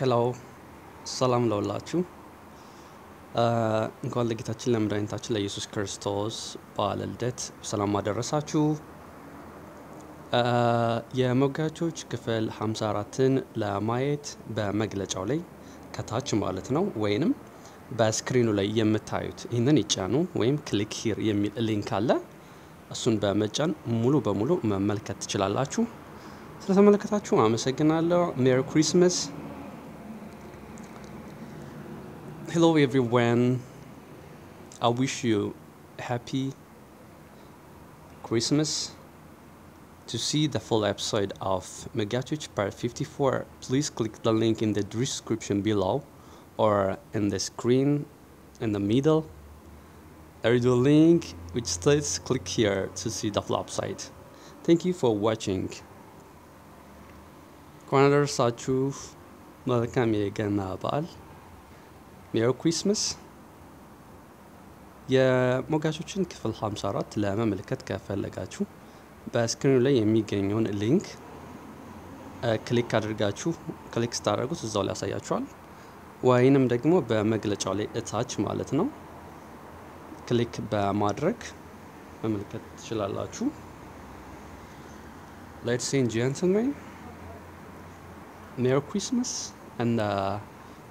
ሄሎ ሰላም ለሁላችሁ። እንኳን ለጌታችን ለመድኃኒታችን ለኢየሱስ ክርስቶስ በዓለ ልደት በሰላም አደረሳችሁ። የሞጋቾች ክፍል 54ን ለማየት በመግለጫው ላይ ከታች ማለት ነው ወይንም በስክሪኑ ላይ የምታዩት ይህንን ይጫኑ ወይም ክሊክ ሂር የሚል ሊንክ አለ። እሱን በመጫን ሙሉ በሙሉ መመልከት ትችላላችሁ። ስለተመለከታችሁ አመሰግናለሁ። ሜሪ ክሪስማስ። Hello everyone, I wish you a happy Christmas. To see the full episode of Megachurch Part 54, please click the link in the description below or in the screen in the middle. There is a link which states click here to see the full episode. Thank you for watching. Kwanadar Sachu Malakam Yegan Abal. ሜሪ ክሪስማስ። የሞጋቾችን ክፍል 54 ለመመልከት ከፈለጋችሁ በስክሪኑ ላይ የሚገኘውን ሊንክ ክሊክ አድርጋችሁ ክሊክ ስታደርጉት እዛው ላይ ያሳያችኋል። ወይንም ደግሞ በመግለጫው ላይ እታች ማለት ነው ክሊክ በማድረግ መመልከት ትችላላችሁ። Ladies and gentlemen, Merry Christmas, and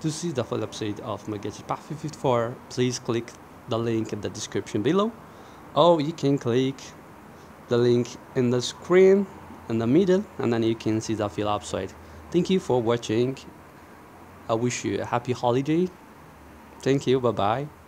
to see the full episode of Megachurch Part 54, please click the link in the description below, or you can click the link in the screen in the middle, and then you can see the full episode. Thank you for watching. I wish you a happy holiday. Thank you. Bye bye.